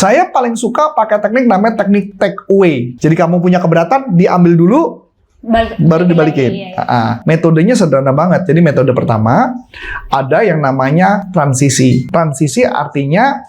Saya paling suka pakai teknik namanya teknik take away. Jadi kamu punya keberatan, diambil dulu, baru dibalikin. Iya. Metodenya sederhana banget. Jadi metode pertama, ada yang namanya transisi. Transisi artinya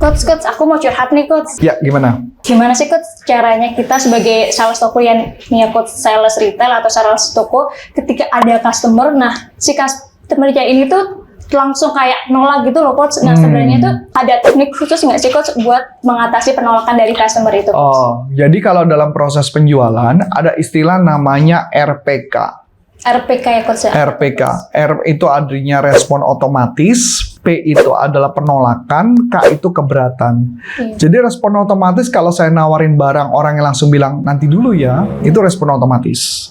Coach, aku mau curhat nih, Coach. Ya, gimana? Gimana sih, Coach, caranya kita sebagai sales toko yang punya Coach sales retail atau sales toko, ketika ada customer, nah si customer-nya ini tuh langsung kayak nolak gitu loh, Coach. Nah, sebenarnya tuh ada teknik khusus nggak sih, Coach, buat mengatasi penolakan dari customer itu, Coach? Oh, jadi kalau dalam proses penjualan, ada istilah namanya RPK. RPK ya, Coach, ya? RPK. R itu artinya respon otomatis, P itu adalah penolakan, K itu keberatan. Iya. Jadi respon otomatis kalau saya nawarin barang, orang yang langsung bilang, nanti dulu ya, itu respon otomatis.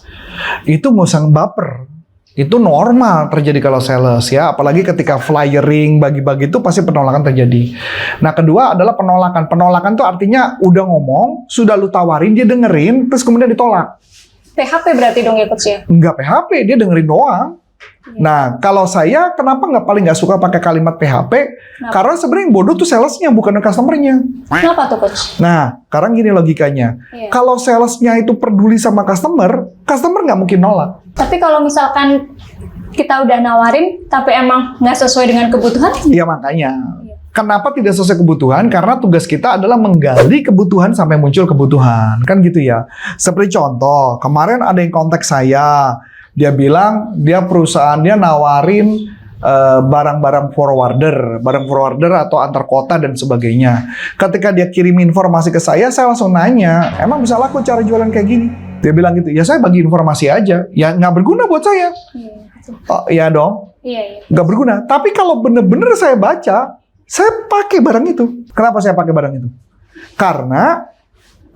Itu nggak usah baper. Itu normal terjadi kalau sales ya, apalagi ketika flyering, bagi-bagi itu pasti penolakan terjadi. Nah, kedua adalah penolakan. Penolakan itu artinya udah ngomong, sudah lu tawarin, dia dengerin, terus kemudian ditolak. PHP berarti dong ya, Coach, ya? Enggak PHP, dia dengerin doang. Nah, kalau saya kenapa paling nggak suka pakai kalimat PHP? Kenapa? Karena sebenarnya yang bodoh tuh salesnya, bukan customernya. Kenapa tuh, Coach? Nah, sekarang gini logikanya. Iya. Kalau salesnya itu peduli sama customer nggak mungkin nolak. Tapi kalau misalkan kita udah nawarin, tapi emang nggak sesuai dengan kebutuhan? Iya, makanya. Kenapa tidak sesuai kebutuhan? Karena tugas kita adalah menggali kebutuhan sampai muncul kebutuhan. Kan gitu ya. Seperti contoh, kemarin ada yang kontak saya. Dia bilang, dia perusahaan dia nawarin barang-barang forwarder atau antar kota dan sebagainya. Ketika dia kirim informasi ke saya langsung nanya, emang bisa laku cara jualan kayak gini? Dia bilang gitu, ya saya bagi informasi aja. Ya nggak berguna buat saya. Iya. Oh, iya dong. Iya. Nggak berguna. Tapi kalau bener-bener saya baca, saya pakai barang itu. Kenapa saya pakai barang itu? Karena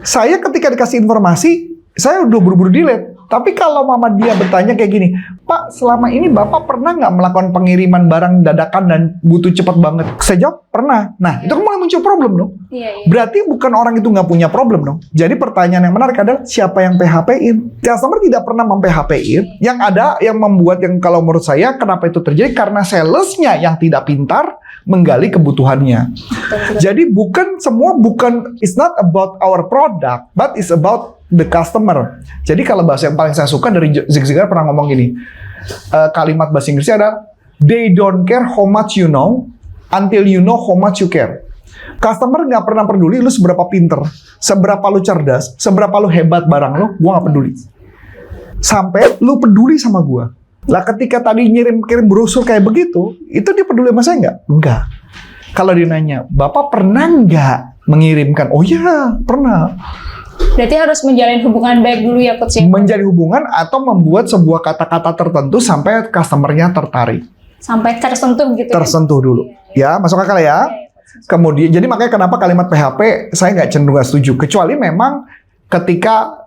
saya ketika dikasih informasi, saya udah buru-buru delete. Tapi kalau mama dia bertanya kayak gini, Pak, selama ini Bapak pernah nggak melakukan pengiriman barang dadakan dan butuh cepat banget? Saya jawab, pernah. Nah, itu kan mulai muncul problem dong. Iya. Berarti bukan orang itu nggak punya problem dong. Jadi pertanyaan yang menarik adalah, siapa yang PHP-in? Customer tidak pernah mem-PHP-in. Yang ada, yang membuat yang kalau menurut saya, kenapa itu terjadi? Karena salesnya yang tidak pintar menggali kebutuhannya. Jadi it's not about our product, but it's about the customer. Jadi kalau bahasa yang paling saya suka dari Zig Ziglar pernah ngomong gini, kalimat bahasa Inggrisnya adalah, they don't care how much you know until you know how much you care. Customer nggak pernah peduli lu seberapa pinter, seberapa lu cerdas, seberapa lu hebat barang lu, gua nggak peduli. Sampai lu peduli sama gua. Lah ketika tadi kirim brosur kayak begitu, itu dia peduli sama saya nggak? Enggak. Kalau dia nanya, Bapak pernah nggak mengirimkan? Oh iya, pernah. Berarti harus menjalin hubungan baik dulu ya, Coach, ya? Menjadi hubungan atau membuat sebuah kata-kata tertentu sampai customernya tertarik. Sampai tersentuh gitu. Tersentuh dulu. Ya, masuk akal ya? Kemudian, jadi makanya kenapa kalimat PHP saya nggak cenderung nggak setuju. Kecuali memang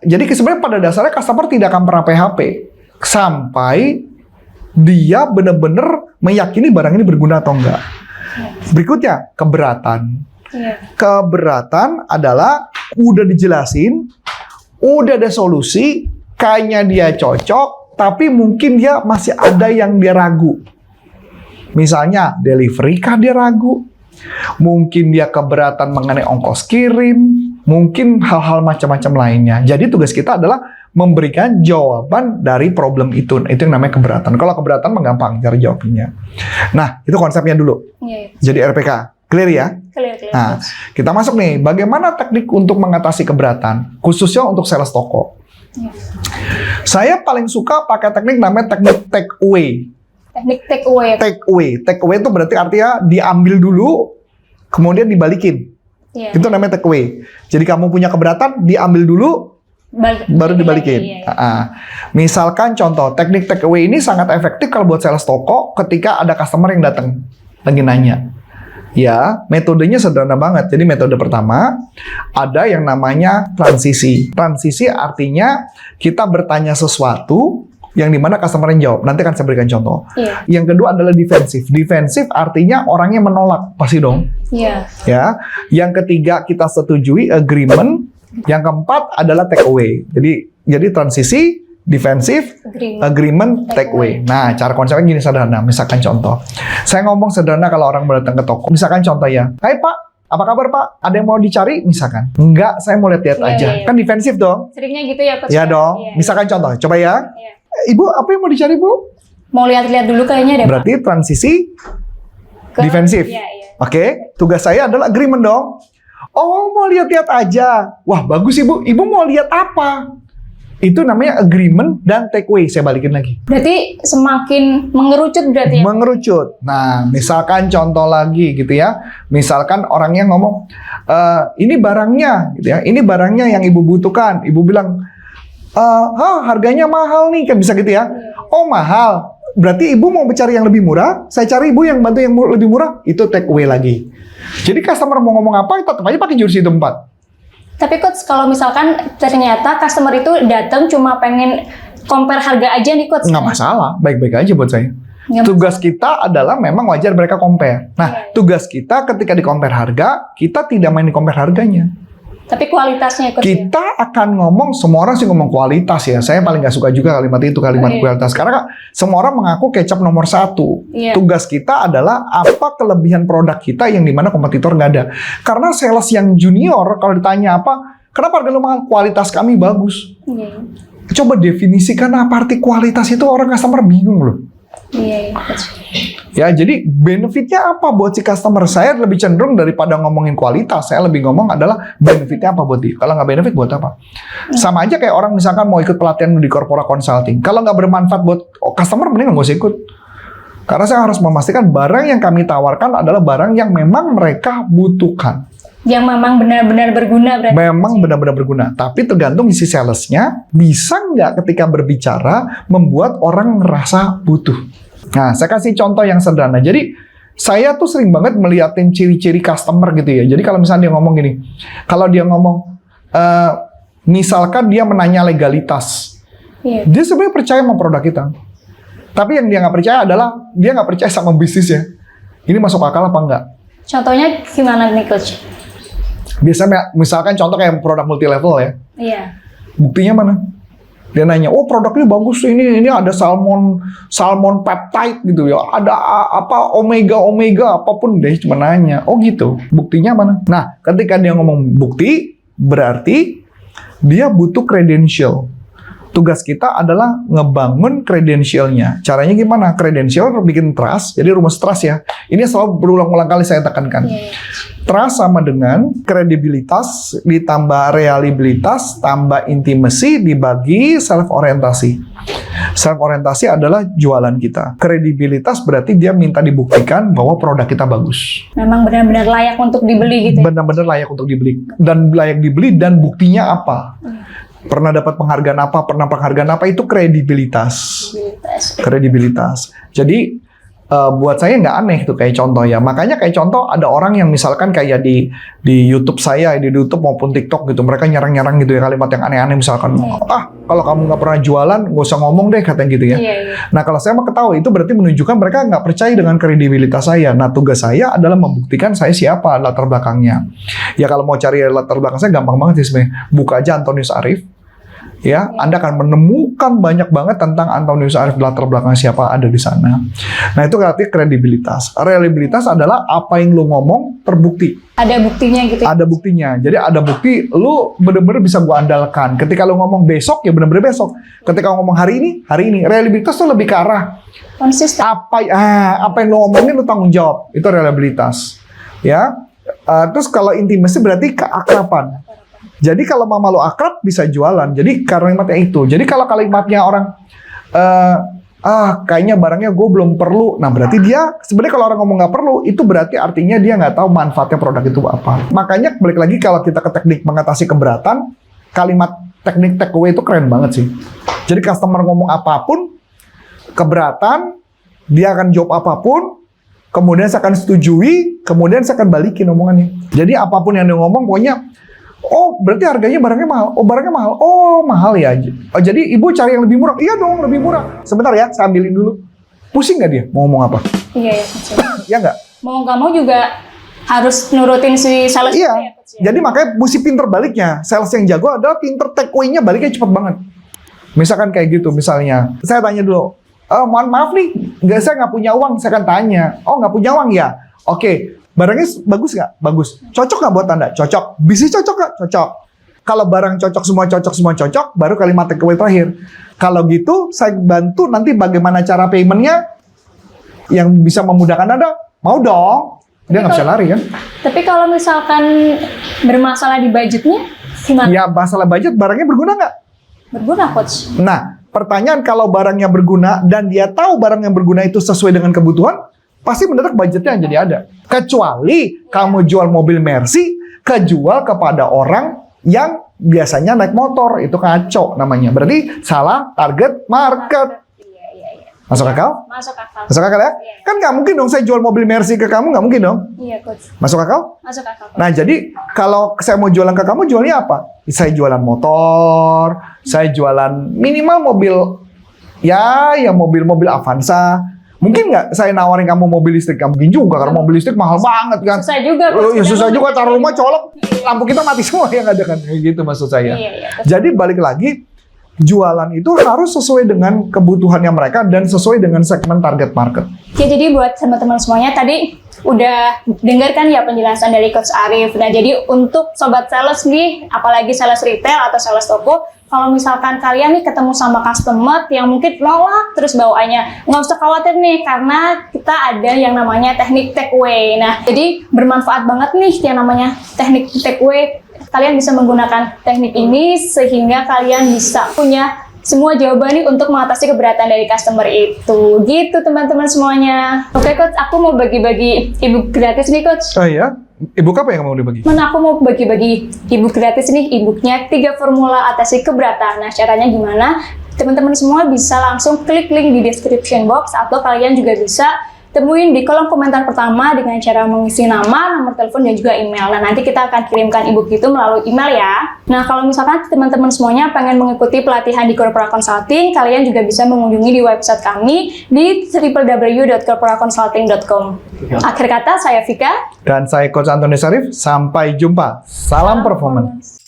jadi sebenarnya pada dasarnya customer tidak akan pernah PHP. Sampai dia benar-benar meyakini barang ini berguna atau enggak. Berikutnya, keberatan. Keberatan adalah udah dijelasin, udah ada solusi, kayaknya dia cocok, tapi mungkin dia masih ada yang dia ragu. Misalnya, delivery kah dia ragu? Mungkin dia keberatan mengenai ongkos kirim, mungkin hal-hal macam-macam lainnya. Jadi tugas kita adalah memberikan jawaban dari problem itu. Itu yang namanya keberatan. Kalau keberatan menggampang cara jawabnya. Nah, itu konsepnya dulu. Jadi RPK. Clear ya? Clear. Nah, kita masuk nih. Bagaimana teknik untuk mengatasi keberatan? Khususnya untuk sales toko. Saya paling suka pakai teknik namanya teknik take away. Teknik take away. Take away itu berarti artinya diambil dulu, kemudian dibalikin. Itu namanya take away. Jadi kamu punya keberatan, diambil dulu, baru dibalikin. Misalkan contoh, teknik take away ini sangat efektif kalau buat sales toko ketika ada customer yang datang lagi nanya. Ya, metodenya sederhana banget. Jadi metode pertama, ada yang namanya transisi. Transisi artinya kita bertanya sesuatu yang dimana customer yang jawab. Nanti akan saya berikan contoh. Yang kedua adalah defensif. Defensif artinya orangnya menolak. Pasti dong. Ya. Yang ketiga kita setujui, agreement. Yang keempat adalah take away. Jadi transisi, defensive, agreement, take away. Nah, cara konsepnya gini sederhana. Misalkan contoh, saya ngomong sederhana kalau orang datang ke toko. Misalkan contoh ya, hai Pak, apa kabar Pak? Ada yang mau dicari? Misalkan. Enggak, saya mau lihat-lihat aja. Kan defensif dong. Seringnya gitu ya, Coach. Ya dong. Misalkan contoh, coba ya. Ibu, apa yang mau dicari, Bu? Mau lihat-lihat dulu kayaknya deh, Pak. Berarti transisi defensif. Oke, tugas saya adalah agreement dong. Oh, mau lihat-lihat aja. Wah, bagus Ibu. Ibu mau lihat apa? Itu namanya agreement dan take away. Saya balikin lagi. Berarti semakin mengerucut berarti ya? Mengerucut. Nah, misalkan contoh lagi gitu ya. Misalkan orangnya ngomong, ini barangnya gitu ya. Ini barangnya yang Ibu butuhkan. Ibu bilang, harganya mahal nih. Kan bisa gitu ya. Oh, mahal. Berarti Ibu mau cari yang lebih murah. Saya cari Ibu yang bantu yang lebih murah. Itu take away lagi. Jadi customer mau ngomong apa, tetap aja pakai jurus itu 4. Tapi Coach, kalau misalkan ternyata customer itu datang cuma pengen compare harga aja nih Coach. Nggak masalah, baik-baik aja buat saya. Nggak Tugas kita adalah memang wajar mereka compare. Nah, tugas kita ketika di compare harga, kita tidak main di compare harganya. Tapi kualitasnya Coach. Kita akan ngomong, semua orang sih ngomong kualitas ya. Saya paling nggak suka juga kalimat itu, kalimat kualitas. Karena semua orang mengaku kecap nomor 1. Tugas kita adalah apa kelebihan produk kita yang dimana kompetitor nggak ada. Karena sales yang junior, kalau ditanya apa, kenapa harga lu mahal? Kualitas kami bagus. Coba definisikan apa arti kualitas itu, orang customer bingung loh. Ya, jadi benefitnya apa buat si customer? Saya lebih cenderung daripada ngomongin kualitas, saya lebih ngomong adalah benefitnya apa buat dia. Kalau nggak benefit buat apa? Sama aja kayak orang misalkan mau ikut pelatihan di corporate consulting. Kalau nggak bermanfaat buat customer, mending nggak usah ikut. Karena saya harus memastikan barang yang kami tawarkan adalah barang yang memang mereka butuhkan. Yang memang benar-benar berguna berarti. Memang benar-benar berguna. Tapi tergantung isi salesnya, bisa nggak ketika berbicara membuat orang ngerasa butuh. Nah, saya kasih contoh yang sederhana. Jadi, saya tuh sering banget melihatin ciri-ciri customer gitu ya. Jadi kalau misalnya dia ngomong gini, kalau dia ngomong, misalkan dia menanya legalitas, dia sebenarnya percaya sama produk kita. Tapi yang dia nggak percaya adalah, dia nggak percaya sama bisnisnya. Ini masuk akal apa enggak? Contohnya gimana nih Coach? Biasanya misalkan contoh kayak produk multi level ya. Iya. Buktinya mana? Dia nanya, oh produknya bagus, ini ada salmon peptide gitu ya, ada apa omega apapun, deh cuma nanya, oh gitu, buktinya mana? Nah, ketika dia ngomong bukti, berarti dia butuh credential. Tugas kita adalah ngebangun credentialnya. Caranya gimana? Credential bikin trust, jadi rumus trust ya. Ini selalu berulang-ulang kali saya tekankan. Trust sama dengan kredibilitas ditambah reliabilitas tambah intimacy dibagi self-orientasi. Self-orientasi adalah jualan kita. Kredibilitas berarti dia minta dibuktikan bahwa produk kita bagus. Memang benar-benar layak untuk dibeli gitu. Benar-benar layak untuk dibeli. Dan layak dibeli dan buktinya apa? Pernah dapat penghargaan apa, itu kredibilitas. Kredibilitas. Jadi buat saya nggak aneh tuh kayak contoh ya. Makanya kayak contoh ada orang yang misalkan kayak di YouTube saya, di YouTube maupun TikTok gitu, mereka nyerang-nyerang gitu ya kalimat yang aneh-aneh misalkan, kalau kamu nggak pernah jualan nggak usah ngomong deh katanya gitu ya. Nah kalau saya mau ketahui itu berarti menunjukkan mereka nggak percaya dengan kredibilitas saya. Nah tugas saya adalah membuktikan saya siapa latar belakangnya. Ya kalau mau cari latar belakang saya gampang banget sih sebenarnya. Buka aja Antonius Arif. Ya, Anda akan menemukan banyak banget tentang Antonius Arif, latar belakang siapa ada di sana. Nah, itu berarti kredibilitas. Reliabilitas adalah apa yang lu ngomong terbukti. Ada buktinya gitu. Ada buktinya. Jadi ada bukti lu bener-bener bisa gua andalkan. Ketika lu ngomong besok ya bener-bener besok. Ketika ngomong hari ini. Reliabilitas tuh lebih ke arah konsisten. Apa yang lu ngomongin lu tanggung jawab. Itu reliabilitas. Ya. Terus kalau intimacy berarti keakraban. Jadi kalau mama lo akrab bisa jualan. Jadi kalimatnya itu. Jadi kalau kalimatnya orang kayaknya barangnya gue belum perlu. Nah berarti dia sebenarnya kalau orang ngomong nggak perlu itu berarti artinya dia nggak tahu manfaatnya produk itu apa. Makanya balik lagi kalau kita ke teknik mengatasi keberatan, kalimat teknik take away itu keren banget sih. Jadi customer ngomong apapun keberatan, dia akan jawab apapun. Kemudian saya akan setujui, kemudian saya akan balikin omongannya. Jadi apapun yang dia ngomong pokoknya, oh, berarti harganya barangnya mahal. Oh, barangnya mahal. Oh, mahal ya. Oh, jadi ibu cari yang lebih murah. Iya dong, lebih murah. Sebentar ya, saya ambilin dulu. Pusing nggak dia mau ngomong apa? Iya, ya nggak? Mau nggak mau juga harus nurutin si sales. Iya. Ya, jadi makanya mesti pinter baliknya. Sales yang jago adalah pinter take away-nya baliknya cepet banget. Misalkan kayak gitu, misalnya. Saya tanya dulu, mohon maaf nih, saya nggak punya uang. Saya akan tanya, oh nggak punya uang ya? Oke, barangnya bagus nggak? Bagus. Cocok nggak buat Anda? Cocok. Bisnis cocok nggak? Cocok. Kalau barang cocok, semua cocok, baru kalimat takeaway terakhir. Kalau gitu, saya bantu nanti bagaimana cara paymentnya yang bisa memudahkan Anda. Mau dong. Dia nggak bisa lari kan? Tapi kalau misalkan bermasalah di budgetnya, gimana? Ya, masalah budget, barangnya berguna nggak? Berguna, Coach. Nah, pertanyaan kalau barangnya berguna dan dia tahu barang yang berguna itu sesuai dengan kebutuhan, pasti mendadak budgetnya jadi ada. Kecuali kamu jual mobil Mercy, kejual kepada orang yang biasanya naik motor, itu kacau namanya. Berarti salah target market. Masuk akal? Masuk akal. Masuk akal ya? Iya. Kan nggak mungkin dong saya jual mobil Mercy ke kamu, nggak mungkin dong. Iya, Coach. Masuk akal? Masuk akal, Coach. Nah, jadi kalau saya mau jualan ke kamu, jualnya apa? Saya jualan motor, saya jualan minimal mobil, ya mobil-mobil Avanza. Mungkin nggak saya nawarin kamu mobil listrik? Nggak mungkin juga, karena mobil listrik mahal banget kan. Susah juga, Oh, Coach. ya susah juga, taruh rumah colok, lampu kita mati semua yang ada kan. Kayak gitu maksud saya. Iya, Coach. Jadi balik lagi, jualan itu harus sesuai dengan kebutuhannya mereka dan sesuai dengan segmen target market. Ya, jadi buat teman-teman semuanya tadi udah dengarkan ya penjelasan dari Coach Arif. Nah, jadi untuk sobat sales nih, apalagi sales retail atau sales toko, kalau misalkan kalian nih ketemu sama customer yang mungkin nolak terus bawaannya, nggak usah khawatir nih, karena kita ada yang namanya teknik takeaway. Nah, jadi bermanfaat banget nih yang namanya teknik takeaway. Kalian bisa menggunakan teknik ini sehingga kalian bisa punya semua jawaban nih untuk mengatasi keberatan dari customer itu. Gitu teman-teman semuanya. Oke, Coach, aku mau bagi-bagi ebook gratis nih, Coach. Oh iya? Ebook apa yang mau dibagi? Aku mau bagi-bagi ebook gratis nih, ebooknya 3 formula atasi keberatan. Nah, caranya gimana? Teman-teman semua bisa langsung klik link di description box, atau kalian juga bisa temuin di kolom komentar pertama dengan cara mengisi nama, nomor telepon, dan juga email. Nah, nanti kita akan kirimkan ebook itu melalui email ya. Nah, kalau misalkan teman-teman semuanya pengen mengikuti pelatihan di Corpora Consulting, kalian juga bisa mengunjungi di website kami di www.corporaconsulting.com. Akhir kata, saya Vika. Dan saya Coach Antonius Arif. Sampai jumpa. Salam performance.